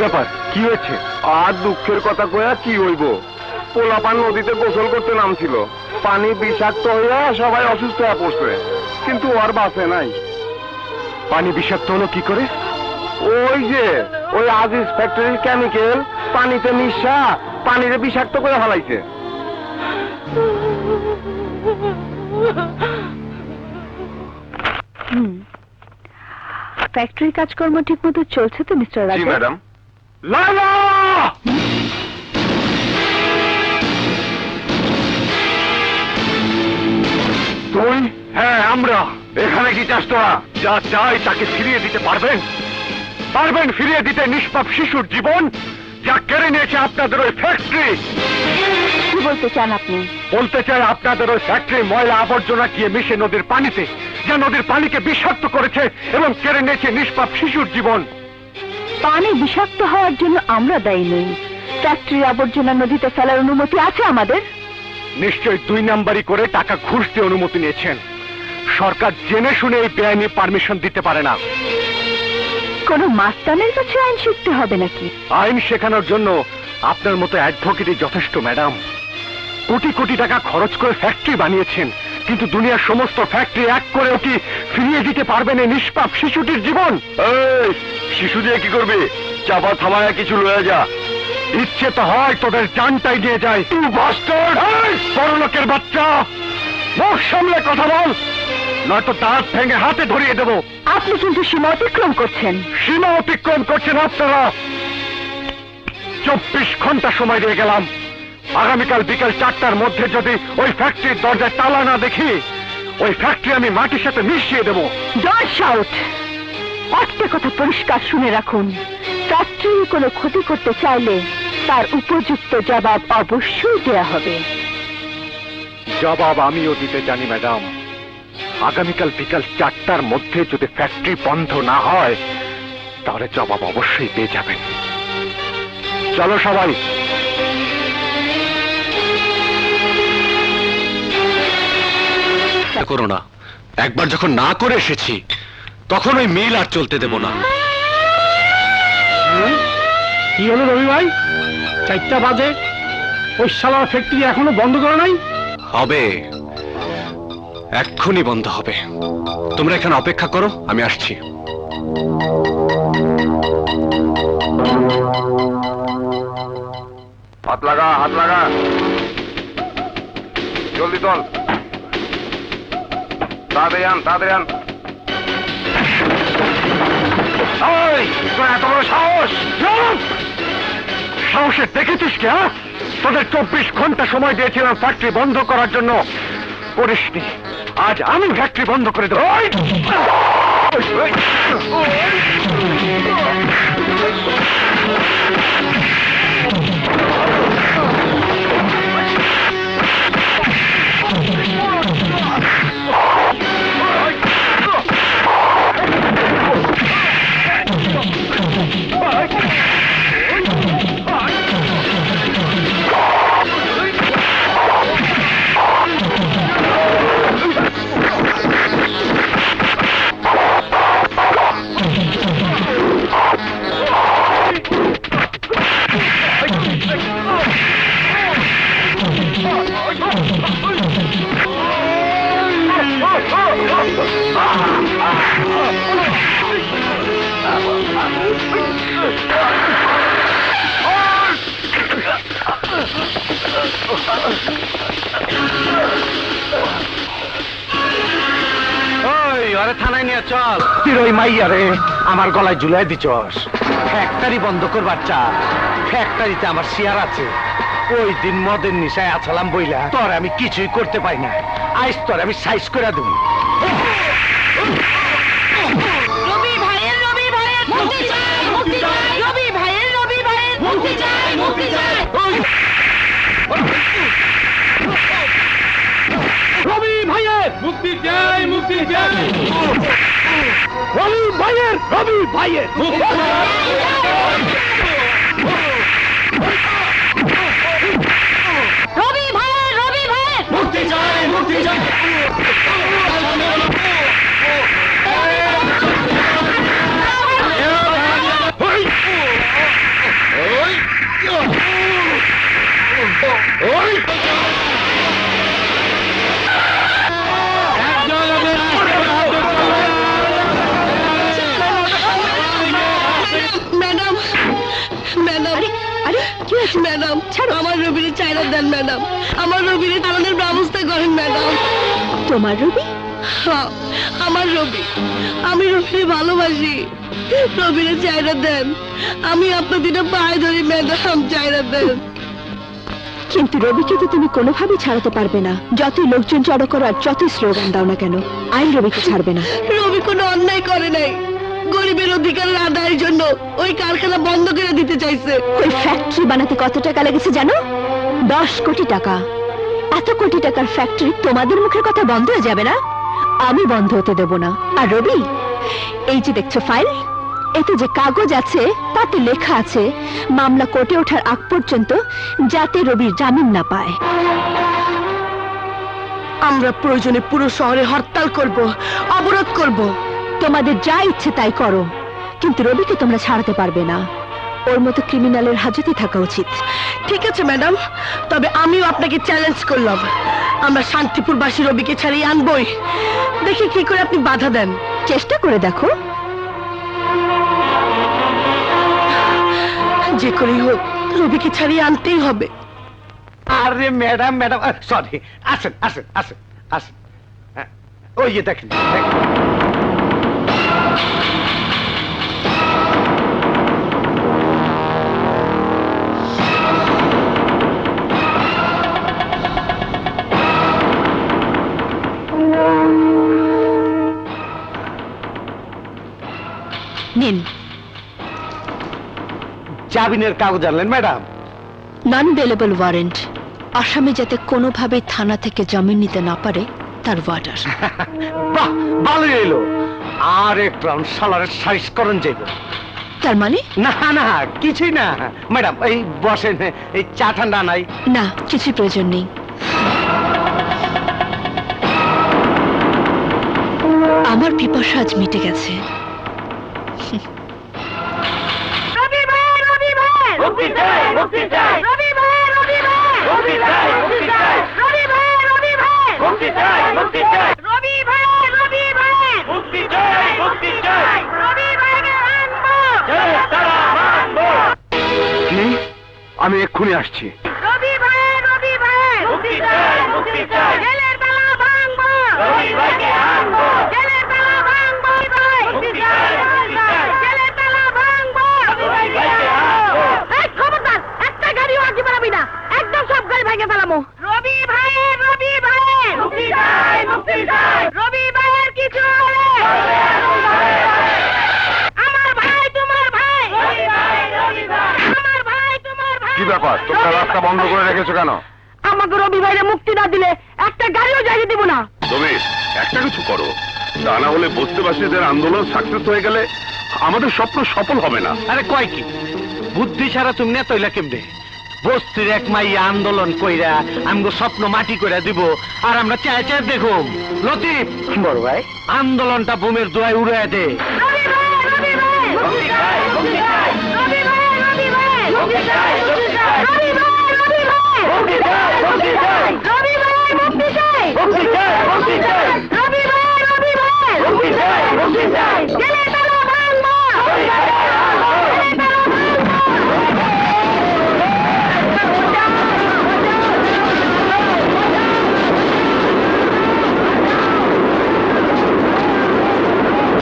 ব্যাপার, কি হয়েছে? আর দুঃখের কথা কয়া কি হইব, পোলাপান নদীতে গোসল করতে নামছিল, পানি বিষাক্ত হইয়া সবাই অসুস্থ হয়ে পড়ছে, কিন্তু আর বাঁচে নাই। পানি বিষাক্ত হলো কি করে? ওই যে ওই আজিজ ফ্যাক্টরির কেমিক্যাল পানিতে মিশা পানিতে বিষাক্ত করে ফেলাইছে। ফ্যাক্টরি কাজকর্ম ঠিক মতো চলছে তো মিস্টার রাজা? জি ম্যাডাম। লালা! তুই? হ্যাঁ, আমরা। এখানে কি চাস তোরা? যা চাই তাকে ফিরিয়ে দিতে পারবেন? পারবেন ফিরিয়ে দিতে নিষ্পাপ শিশুর জীবন যা কেড়ে নিয়েছে আপনাদের ওই ফ্যাক্টরি? কি বলতে চান আপনি? বলতে চাই আপনাদের ওই ফ্যাক্টরি ময়লা আবর্জনা গিয়ে মিশে নদীর পানিতে, যা নদীর পানিকে বিষাক্ত করেছে এবং কেড়ে নিয়েছে নিষ্পাপ শিশুর জীবন। পানি বিষাক্ত হওয়ার জন্য আমরা দায়ী নই। ফ্যাক্টরি আবর্জনা নদীতে ফেলার অনুমতি আছে আমাদের। নিশ্চয়ই 2 নাম্বারি করে টাকা ঘুষ দিয়ে অনুমতি নিয়েছেন। সরকার জেনে শুনে এই বেআইনি পারমিশন দিতে পারে না। কোন মাস্তানের কাছে আইন শিখতে হবে নাকি? আইন শেখানোর জন্য আপনার মতো অ্যাডভোকেটই যথেষ্ট ম্যাডাম। কোটি কোটি টাকা খরচ করে ফ্যাক্টরি বানিয়েছেন, কিন্তু দুনিয়ার সমস্ত ফ্যাক্টরি এক করেও কি ফিরিয়ে দিতে পারবেন এই নিষ্পাপ শিশুটির জীবন? এই শিশু দিয়ে কি করবে? চাপা থামায়া কিছু লয়ে যা। ইচ্ছে তো হয় তোদের জানটাই নিয়ে যায়। তুই বাস্টার্ড! বড়লোকের বাচ্চা, মুখ সামলে কথা বল, নয়তো দাঁত ভেঙে হাতে ধরিয়ে দেবো। আপনি কিন্তু সীমা অতিক্রম করছেন। সীমা অতিক্রম করছেন আপনারা। 24 ঘন্টা সময় দিয়ে গেলাম। আগামীকাল বিকাল 4টার মধ্যে যদি ওই ফ্যাক্টরির দরজায় তালা না দেখি, ওই ফ্যাক্টরি আমি মাটির সাথে মিশিয়ে দেবো। Don't shout! একটা কথা পরিষ্কার শুনে রাখুন, ফ্যাক্টরির কোনো ক্ষতি করতে চাইলে তার উপযুক্ত জবাব অবশ্যই দেয়া হবে। জবাব আমিও দিতে জানি ম্যাডাম। আগামীকাল বিকাল 4টার মধ্যে যদি ফ্যাক্টরি বন্ধ না হয়, তাহলে জবাব অবশ্যই পেয়ে যাবেন। চলো সবাই। করো না, একবার যখন না করে এসেছি তখন ওই মিল আর চলতে দেব না। কি হলো রবি ভাই? 4টা বাজে, ওই শালার ফ্যাক্টরি এখনো বন্ধ করে নাই? হবে, এক্ষুনি বন্ধ হবে। তোমরা এখানে অপেক্ষা করো, আমি আসছি। হাত লাগা, হাত লাগা, জলদি চল, তাড়াতাড়ি আন, তাড়াতাড়ি আন। এই, তোর এত বড় সাহস! সাহসে দেখেছিস কে? তোদের 24 ঘন্টা সময় দিয়েছিলাম ফ্যাক্টরি বন্ধ করার জন্য, করিসনি। আজ আমি ফ্যাক্টরি বন্ধ করে দেবো। থানায় নিয়ে চল। তুই ওই মাইয়া রে আমার গলায় ঝুলাই দিছস। ফ্যাক্টরি বন্ধ করবার চা, ফ্যাক্টরিতে আমার শেয়ার আছে। ওই দিন মদের নিশায় আছালাম বইলা তোর আমি কিছুই করতে পারি না। আইস তোর আমি সাইজ করে দেব। রবি ভাইয়ের মুক্তি চাই, মুক্তি চাই। রবি ভাইয়ের মুক্তি চাই, মুক্তি চাই। রবি ভাইয়ের মুক্তি চাই, মুক্তি চাই। রবি ভাইয়ের মুক্তি চাই। রবি ভাইয়ের মুক্তি চাই, মুক্তি চাই। ম্যাডাম আমার রবিরে চাইরা দেন ম্যাডাম, আমার রবিরে তাড়ানোর ব্যবস্থা করেন ম্যাডাম। তোমার রবি? হ্যাঁ, আমার রবি, আমি রবিরে ভালোবাসি, রবিরে চাইরা দেন, আমি আপনার দুটো পায়ে ধরি ম্যাডাম, চাইরা দেন। কিন্তু রবিকে তো তুমি কোনোভাবেই ছাড়াতে পারবে না, যতই লোকজন জড়ো করো আর যতই স্লোগান দাও না কেন, আইন রবিকে ছাড়বে না। রবি কোনো অন্যায় করে নাই, গরিবের অধিকারের আদায়ের জন্য ওই কারখানা বন্ধ করে দিতে চাইছে। ওই ফ্যাক্টরি বানাতে কত টাকা লেগেছে জানো? 10 কোটি টাকা। এত কোটি টাকার ফ্যাক্টরি তোমাদের মুখের কথা বন্ধ হয়ে যাবে না? আমি বন্ধ হতে দেব না। আর রবি, এই যে দেখছো ফাইল, এতে যে কাগজ আছে তাতে লেখা আছে মামলা কোর্টে ওঠার আগ পর্যন্ত যাতে রবির জামিন না পায়। আমরা প্রয়োজনে পুরো শহরে হরতাল করব, অবরোধ করব। তোমাদের যা ইচ্ছে তাই করো, কিন্তু রবিকে তোমরা ছাড়াতে পারবে না। ওর মতো ক্রিমিনালের হাজতে থাকা উচিত। ঠিক আছে ম্যাডাম, তবে আমিও আপনাকে চ্যালেঞ্জ করলাম, আমরা শান্তিপুরবাসী রবিকে ছাড়িয়ে আনবই। দেখি কি করে আপনি বাধা দেন। চেষ্টা করে দেখো। যে করেই হোক রবিকে ছাড়িয়ে আনতেই হবে। আরে ম্যাডাম ম্যাডাম, সরি, আসেন আসেন আসেন আসেন। হ্যাঁ, ওই যে দেখেন দেখেন। নিন। জামিনের কাগজ আনলেন ম্যাডাম? নন বেলেবল ওয়ারেন্ট, আসামি যাতে কোনোভাবে থানা থেকে জামিন নিতে না পারে তার ওয়ার্ডার। বাহ, ভালোই এলো। আর একটু শালারের সাইজ করণ যাইব। তার মানে? না না, কিছুই না ম্যাডাম, এই বসেন, এই চা ঠান্ডা নাই? না, কিছুই প্রয়োজন নেই। আমার পিপাসা আজ মিটে গেছে। রবি ভাই, রবি ভাই, মুক্তি চাই, মুক্তি চাই। রবি ভাই, রবি ভাই, মুক্তি চাই, মুক্তি চাই। রবি ভাই, রবি ভাই, মুক্তি চাই, মুক্তি চাই। রবি ভাই, রবি ভাই, মুক্তি চাই, মুক্তি চাই। রবি ভাইকে আনবো। তারা মানবো। কি? আমি এক্ষুনি আসছি। রবি ভাই, রবি ভাই, মুক্তি চাই, মুক্তি চাই। জেলের তালা ভাঙবো। রবি ভাইকে আনবো। জেলের তালা ভাঙবো ভাই। মুক্তি চাই, মুক্তি চাই। জেলের তালা ভাঙবো। রবি ভাইকে আনবো। এই খবরদার, একটা গাড়িও আগে বাড়াবি না, একদম সব গাড়ি ভেঙে ফেলামো। রবি ভাই, রবি ভাই, মুক্তি চাই, মুক্তি চাই। রবি ভাইয়ের কিছু হলে আমার ভাই তোমার ভাই, আমার ভাই তোমার ভাই। কি ব্যাপার, তোমরা রাস্তা বন্ধ করে রেখেছো কেন? আমাকে রবি ভাইরে মুক্তি না দিলে একটা গাড়িও যাইতে দিব না। তবে একটা কিছু করো, তা না হলে বস্তিবাসীদের আন্দোলন সাকসেস হয়ে গেলে আমাদের স্বপ্ন সফল হবে না। আরে কয় কি, বুদ্ধি ছাড়া তুমি না তৈলা কেমনে? বস্তির এক মাইয়া আন্দোলন কইরা আমগো স্বপ্ন মাটি কইরা দিব, আর আমরা চাই চাই দেখুম। লতিফ, বড় ভাই, আন্দোলনটা বোমের দোয়ায় উড়ায় দে। রবি ভাই, রবি ভাই, মুক্তি চাই, মুক্তি চাই। রবি ভাই, রবি ভাই, মুক্তি চাই, মুক্তি চাই। রবি ভাই, রবি ভাই, মুক্তি চাই, মুক্তি চাই। রবি ভাই, মুক্তি চাই, মুক্তি চাই, মুক্তি চাই। রবি ভাই, রবি ভাই, মুক্তি চাই, মুক্তি চাই। জেলের তালা ভাঙবো। রবি ভাইকে আনবো।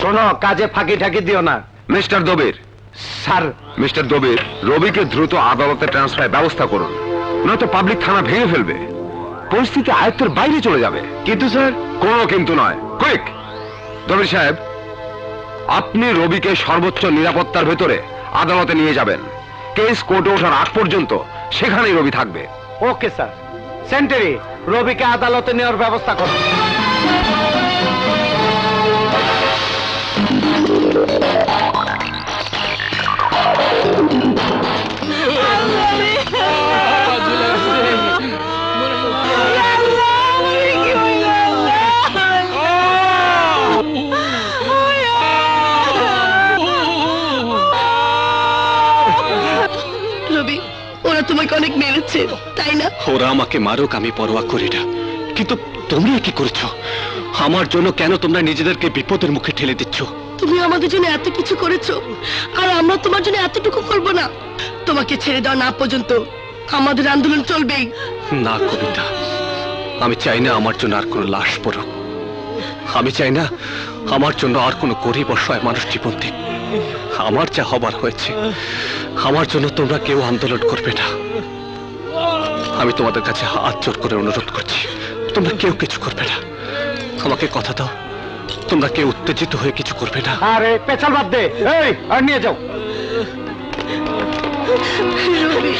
শোনো, কাজে ফাঁকি ঠাকি দিও না। Mister Dabir, sir, mister Dabir, রবিকে দ্রুত আদালতে ট্রান্সফার ব্যবস্থা করুন, নয়তো পাবলিক থানা ভেঙে ফেলবে, পরিস্থিতি আয়ত্তের বাইরে চলে যাবে। কিন্তু স্যার, কোনো কিন্তু নয়, কুইক। দবির সাহেব, আপনি রবিকে সর্বোচ্চ নিরাপত্তার ভেতরে আদালতে নিয়ে যাবেন। কেস কোর্টে ওঠার আগ পর্যন্ত সেখানেই রবি থাকবে। Okay sir. সেন্টারি, রবিকে আদালতে নেওয়ার ব্যবস্থা করো। রবি, ওরা তোমাকে অনেক মেরেছে, তাই না? ওরা আমাকে মারুক, আমি পরোয়া করি না, কিন্তু তোমরা কি করেছো? আমার জন্য কেন তোমরা নিজেদেরকে বিপদের মুখে ঠেলে দিচ্ছ? তুমি আমাদের জন্য এত কিছু করেছো, আর আমরা তোমার জন্য এতটুকু করব না? তোমাকে ছেড়ে দেওয়া না পর্যন্ত আমাদের আন্দোলন চলবেই। না কবিতা, আমি চাই না আমার জন্য আর কোনো লাশ পড়ুক। আমি চাই না আমার জন্য আর কোনো গরিব অসহায় মানুষ জীবন দিক। আমার যা হবার হয়েছে, আমার জন্য তোমরা কেউ আন্দোলন করবে না। আমি তোমাদের কাছে হাত জোর করে অনুরোধ করছি, তোমরা কেউ কিছু করবে না। আমাকে কথা দাও, তোমরা কেউ উত্তেজিত হয়ে কিছু করবে না। আরে পেছাল বাদ দে, এই আর নিয়ে যাও। রবি,